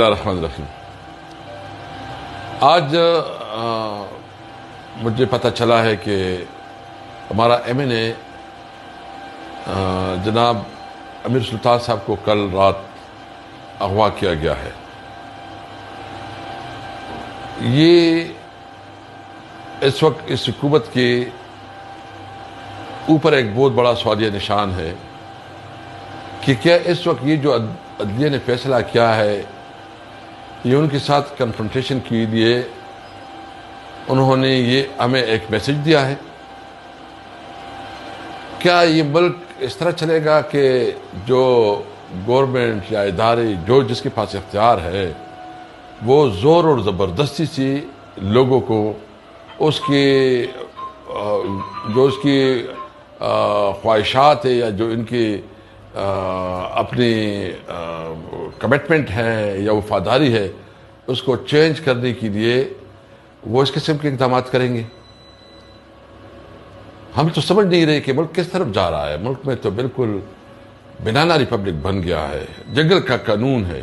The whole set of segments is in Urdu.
الرحمن الرحیم۔ آج مجھے پتہ چلا ہے کہ ہمارا ایم این اے جناب امیر سلطان صاحب کو کل رات اغوا کیا گیا ہے۔ یہ اس وقت اس حکومت کے اوپر ایک بہت بڑا سوالیہ نشان ہے کہ کیا اس وقت یہ جو عدلیہ نے فیصلہ کیا ہے یہ ان کے ساتھ کنفرنٹیشن کے لیے انہوں نے یہ ہمیں ایک میسج دیا ہے؟ کیا یہ ملک اس طرح چلے گا کہ جو گورنمنٹ یا ادارے جو جس کے پاس اختیار ہے وہ زور اور زبردستی سے لوگوں کو اس کی خواہشات ہے یا جو ان کی اپنی کمٹمنٹ ہے یا وفاداری ہے اس کو چینج کرنے کے لیے وہ اس قسم کے اقدامات کریں گے؟ ہم تو سمجھ نہیں رہے کہ ملک کس طرف جا رہا ہے۔ ملک میں تو بالکل بنانا ریپبلک بن گیا ہے، جنگل کا قانون ہے،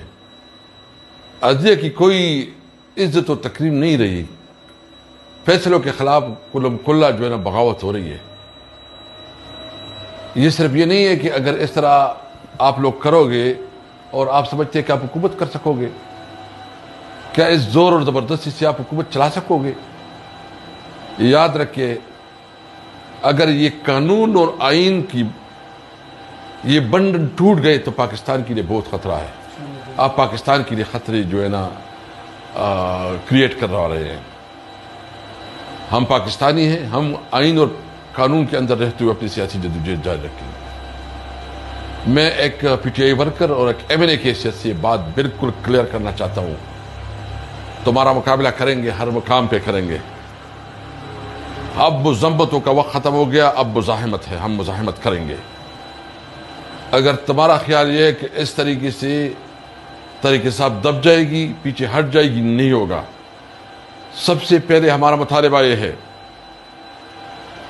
عدلیہ کی کوئی عزت و تکریم نہیں رہی، فیصلوں کے خلاف کلہ جو ہے نا بغاوت ہو رہی ہے۔ یہ صرف یہ نہیں ہے کہ اگر اس طرح آپ لوگ کرو گے اور آپ سمجھتے ہیں کہ آپ حکومت کر سکو گے، کیا اس زور اور زبردستی سے آپ حکومت چلا سکو گے؟ یاد رکھیے، اگر یہ قانون اور آئین کی یہ بنڈن ٹوٹ گئے تو پاکستان کے لیے بہت خطرہ ہے۔ آپ پاکستان کے لیے خطرے جو ہے نا کریٹ کر رہے ہیں۔ ہم پاکستانی ہیں، ہم آئین اور قانون کے اندر رہتے ہوئے اپنی سیاسی جدوجہد جاری رکھیں گے۔ میں ایک پی ٹی آئی ورکر اور ایک ایم این اے کی حیثیت سے بات بالکل کلیئر کرنا چاہتا ہوں۔ تمہارا مقابلہ کریں گے، ہر مقام پہ کریں گے۔ اب مذمتوں کا وقت ختم ہو گیا، اب مزاحمت ہے، ہم مزاحمت کریں گے۔ اگر تمہارا خیال یہ ہے کہ اس طریقے سے طریقے صاحب دب جائے گی، پیچھے ہٹ جائے گی، نہیں ہوگا۔ سب سے پہلے ہمارا مطالبہ یہ ہے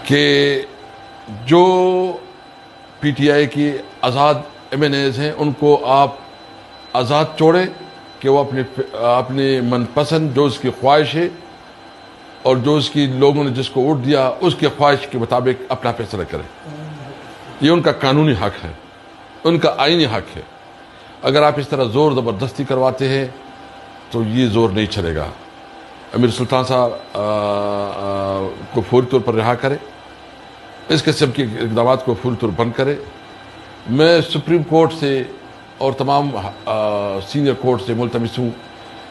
کہ جو پی ٹی آئی کی آزاد ایم این ایز ہیں ان کو آپ آزاد چھوڑیں کہ وہ اپنے من پسند جو اس کی خواہش ہے اور جو اس کی لوگوں نے جس کو ووٹ دیا اس کی خواہش کے مطابق اپنا فیصلہ کریں۔ یہ ان کا قانونی حق ہے، ان کا آئینی حق ہے۔ اگر آپ اس طرح زور زبردستی کرواتے ہیں تو یہ زور نہیں چلے گا۔ امیر سلطان صاحب کو فوری طور پر رہا کرے، اس قسم کے اقدامات کو فوری طور بند کرے۔ میں سپریم کورٹ سے اور تمام سینئر کورٹ سے ملتمس ہوں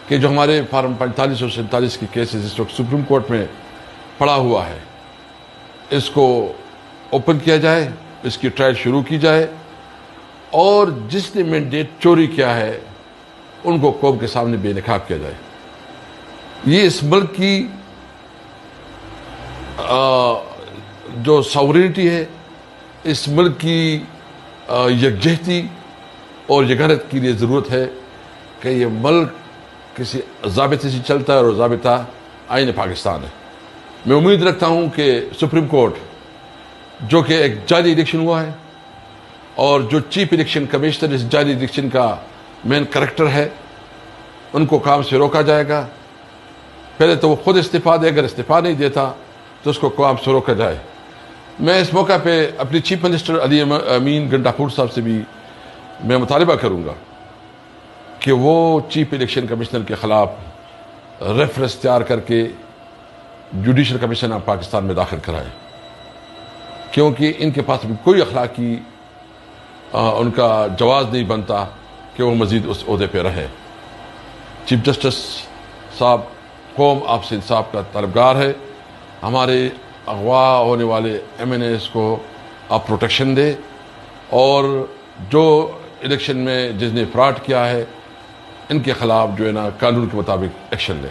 کہ جو ہمارے فارم 45 اور 47 کے کیسز اس وقت سپریم کورٹ میں پڑا ہوا ہے اس کو اوپن کیا جائے، اس کی ٹرائل شروع کی جائے، اور جس نے مینڈیٹ چوری کیا ہے ان کو قوم کے سامنے بے نقاب کیا جائے۔ یہ اس ملک کی جو ساورینٹی ہے، اس ملک کی یکجہتی اور یگانت کے لیے ضرورت ہے کہ یہ ملک کسی ضابطے سے چلتا ہے اور ضابطہ آئین پاکستان ہے۔ میں امید رکھتا ہوں کہ سپریم کورٹ جو کہ ایک جعلی الیکشن ہوا ہے اور جو چیف الیکشن کمشنر اس جعلی الیکشن کا مین کریکٹر ہے ان کو کام سے روکا جائے گا۔ پہلے تو وہ خود استعفیٰ دے، اگر استعفیٰ نہیں دیتا تو اس کو کام سے روکا جائے۔ میں اس موقع پہ اپنی چیف منسٹر علی امین گنڈاپور صاحب سے بھی میں مطالبہ کروں گا کہ وہ چیف الیکشن کمشنر کے خلاف ریفرنس تیار کر کے جوڈیشل کمیشن آف پاکستان میں داخل کرائے، کیونکہ ان کے پاس بھی کوئی اخلاقی ان کا جواز نہیں بنتا کہ وہ مزید اس عہدے پہ رہے۔ چیف جسٹس صاحب، قوم آپ سے انصاف کا طلبگار ہے۔ ہمارے اغوا ہونے والے ایم این ایز کو آپ پروٹیکشن دیں اور جو الیکشن میں جس نے فراڈ کیا ہے ان کے خلاف جو ہے نا قانون کے مطابق ایکشن لیں۔